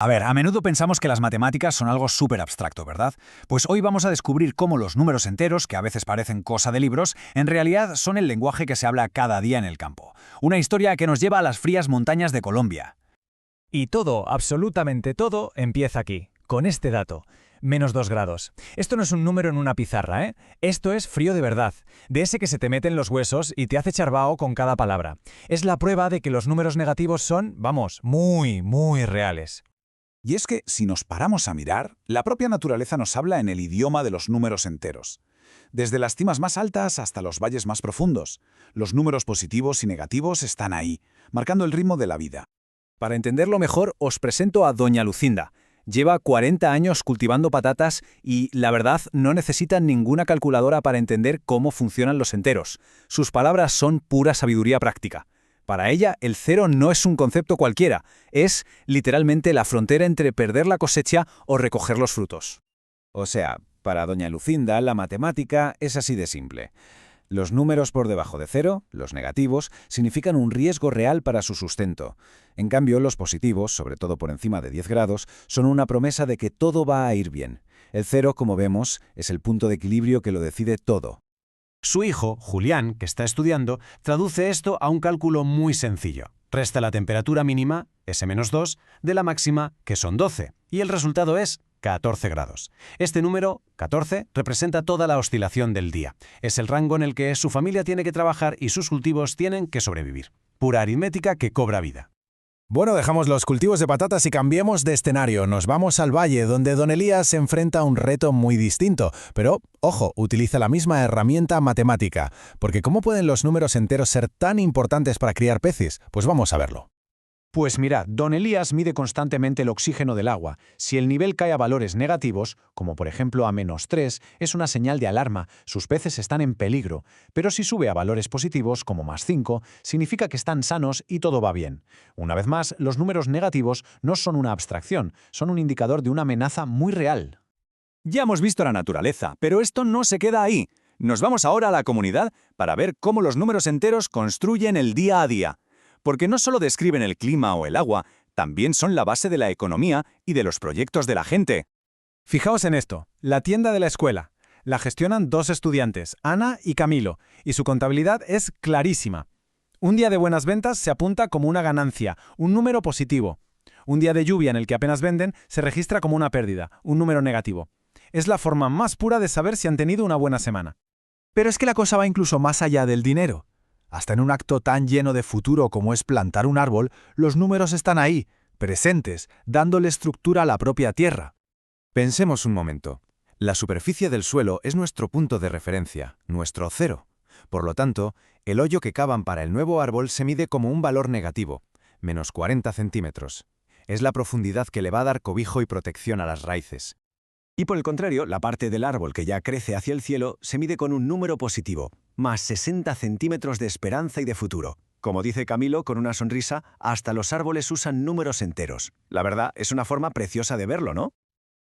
A ver, a menudo pensamos que las matemáticas son algo súper abstracto, ¿verdad? Pues hoy vamos a descubrir cómo los números enteros, que a veces parecen cosa de libros, en realidad son el lenguaje que se habla cada día en el campo. Una historia que nos lleva a las frías montañas de Colombia. Y todo, absolutamente todo, empieza aquí, con este dato. -2 grados. Esto no es un número en una pizarra, ¿eh? Esto es frío de verdad, de ese que se te mete en los huesos y te hace charbao con cada palabra. Es la prueba de que los números negativos son, vamos, muy reales. Y es que, si nos paramos a mirar, la propia naturaleza nos habla en el idioma de los números enteros. Desde las cimas más altas hasta los valles más profundos, los números positivos y negativos están ahí, marcando el ritmo de la vida. Para entenderlo mejor, os presento a Doña Lucinda. Lleva 40 años cultivando patatas y, la verdad, no necesita ninguna calculadora para entender cómo funcionan los enteros. Sus palabras son pura sabiduría práctica. Para ella, el cero no es un concepto cualquiera, es literalmente la frontera entre perder la cosecha o recoger los frutos. O sea, para doña Lucinda, la matemática es así de simple. Los números por debajo de cero, los negativos, significan un riesgo real para su sustento. En cambio, los positivos, sobre todo por encima de 10 grados, son una promesa de que todo va a ir bien. El cero, como vemos, es el punto de equilibrio que lo decide todo. Su hijo, Julián, que está estudiando, traduce esto a un cálculo muy sencillo. Resta la temperatura mínima, S-2, de la máxima, que son 12, y el resultado es 14 grados. Este número, 14, representa toda la oscilación del día. Es el rango en el que su familia tiene que trabajar y sus cultivos tienen que sobrevivir. Pura aritmética que cobra vida. Bueno, dejamos los cultivos de patatas y cambiemos de escenario. Nos vamos al valle, donde don Elías se enfrenta a un reto muy distinto. Pero, ojo, utiliza la misma herramienta matemática. Porque ¿cómo pueden los números enteros ser tan importantes para criar peces? Pues vamos a verlo. Pues mirad, don Elías mide constantemente el oxígeno del agua. Si el nivel cae a valores negativos, como por ejemplo a -3, es una señal de alarma, sus peces están en peligro. Pero si sube a valores positivos, como +5, significa que están sanos y todo va bien. Una vez más, los números negativos no son una abstracción, son un indicador de una amenaza muy real. Ya hemos visto la naturaleza, pero esto no se queda ahí. Nos vamos ahora a la comunidad para ver cómo los números enteros construyen el día a día. Porque no solo describen el clima o el agua, también son la base de la economía y de los proyectos de la gente. Fijaos en esto, la tienda de la escuela. La gestionan 2 estudiantes, Ana y Camilo, y su contabilidad es clarísima. Un día de buenas ventas se apunta como una ganancia, un número positivo. Un día de lluvia en el que apenas venden se registra como una pérdida, un número negativo. Es la forma más pura de saber si han tenido una buena semana. Pero es que la cosa va incluso más allá del dinero. Hasta en un acto tan lleno de futuro como es plantar un árbol, los números están ahí, presentes, dándole estructura a la propia tierra. Pensemos un momento. La superficie del suelo es nuestro punto de referencia, nuestro cero. Por lo tanto, el hoyo que cavan para el nuevo árbol se mide como un valor negativo, -40 centímetros. Es la profundidad que le va a dar cobijo y protección a las raíces. Y por el contrario, la parte del árbol que ya crece hacia el cielo se mide con un número positivo, +60 centímetros de esperanza y de futuro. Como dice Camilo con una sonrisa, hasta los árboles usan números enteros. La verdad, es una forma preciosa de verlo, ¿no?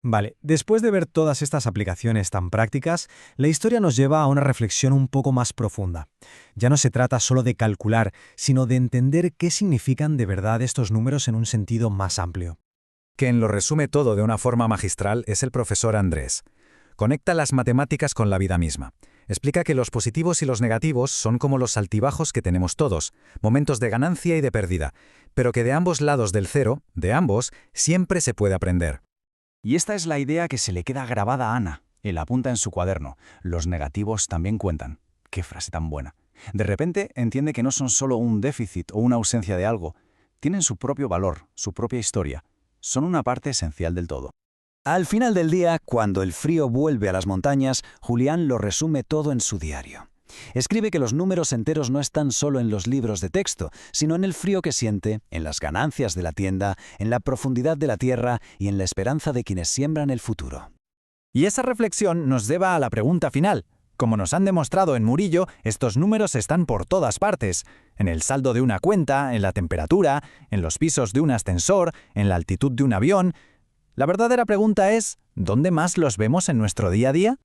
Vale, después de ver todas estas aplicaciones tan prácticas, la historia nos lleva a una reflexión un poco más profunda. Ya no se trata solo de calcular, sino de entender qué significan de verdad estos números en un sentido más amplio. Quien lo resume todo de una forma magistral es el profesor Andrés. Conecta las matemáticas con la vida misma. Explica que los positivos y los negativos son como los altibajos que tenemos todos, momentos de ganancia y de pérdida, pero que de ambos lados del cero, de ambos, siempre se puede aprender. Y esta es la idea que se le queda grabada a Ana. Él apunta en su cuaderno. Los negativos también cuentan. ¡Qué frase tan buena! De repente entiende que no son solo un déficit o una ausencia de algo. Tienen su propio valor, su propia historia. Son una parte esencial del todo. Al final del día, cuando el frío vuelve a las montañas, Julián lo resume todo en su diario. Escribe que los números enteros no están solo en los libros de texto, sino en el frío que siente, en las ganancias de la tienda, en la profundidad de la tierra y en la esperanza de quienes siembran el futuro. Y esa reflexión nos lleva a la pregunta final. Como nos han demostrado en Murillo, estos números están por todas partes. En el saldo de una cuenta, en la temperatura, en los pisos de un ascensor, en la altitud de un avión. La verdadera pregunta es, ¿dónde más los vemos en nuestro día a día?